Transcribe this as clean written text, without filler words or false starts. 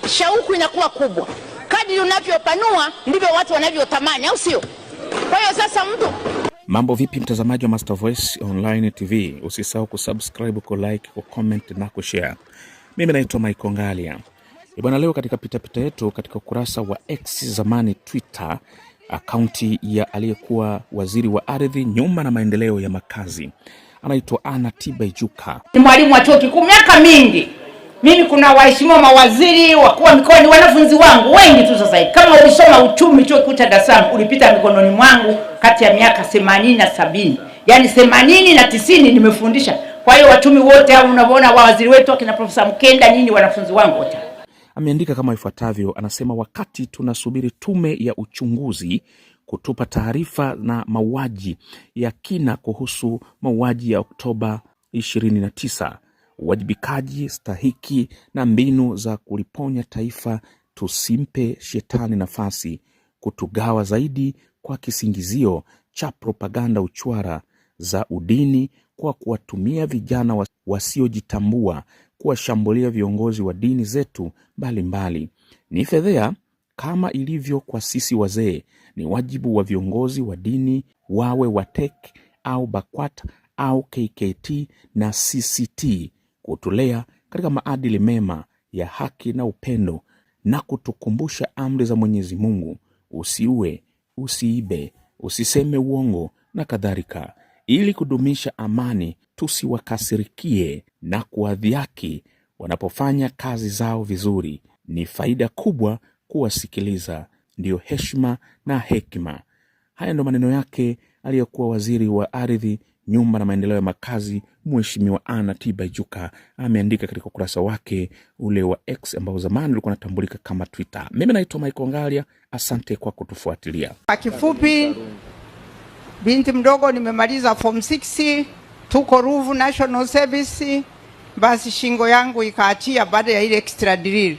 shauku inakuwa kubwa. Kadri unavyopanua ndivyo watu wanavyotamani, au sio? Kwa hiyo sasa mtu. Mambo vipi mtazamaji wa Master Voice Online TV? Usisahau kusubscribe, ku-like, ku-comment na ku-share. Mimi naitwa Michael Ngalia. Bwana, leo katika pitapita yetu katika ukurasa wa X, zamani Twitter, akaunti ya aliyekuwa waziri wa ardhi, nyumba na maendeleo ya makazi, anaitwa Anna Tibaijuka. Ni mwalimu wa chuo kikuu miaka mingi. Mimi kuna waheshimiwa mawaziri, wakuu wa mikoa, ni wanafunzi wangu wengi tu sasa hivi. Kama ulisoma uchumi chuo kikuu cha Dar es Salaam, ulipita mikononi mwangu kati ya miaka 80 na 70. Yaani 80 na 90 nimefundisha. Kwa hiyo wachumi wote hao unavyoona waziri wetu akina Profesa Mkenda, nyinyi wanafunzi wangu wote. Ameandika kama ifuatavyo, anasema wakati tunasubiri tume ya uchunguzi kutupa taarifa na mauaji ya kina kuhusu mauaji ya Oktoba 29, uwajibikaji stahiki na mbinu za kuliponya taifa, tusimpe shetani nafasi kutugawa zaidi kwa kisingizio cha propaganda uchwara za udini, kwa kuwatumia vijana wasiojitambua kuwashambulia viongozi wa dini zetu mbalimbali. Ni fedhea kama ilivyo kwa sisi wazee. Ni wajibu wa viongozi wa dini, wawe wa TEC au BAKWATA au KKT na CCT, kutulea katika maadili mema ya haki na upendo na kutukumbusha amri za Mwenyezi Mungu: usiue, usiibe, usiseme uongo na kadhalika, ili kudumisha amani. Tusiwakasirikie na kuwadhihaki wanapofanya kazi zao vizuri. Ni faida kubwa kuwasikiliza, ndio heshima na hekima. Haya ndo maneno yake aliyekuwa waziri wa ardhi, nyumba na maendeleo ya makazi, Mheshimiwa Anna Tibaijuka. Ameandika katika ukurasa wake ule wa X ambao zamani ulikuwa unatambulika kama Twitter. Mimi naitwa Michael Ngalia, asante kwa kutufuatilia. Kwa kifupi, binti mdogo nimemaliza form 6, tuko Ruvu National Service, basi shingo yangu ikaachia baada ya ile extra drill.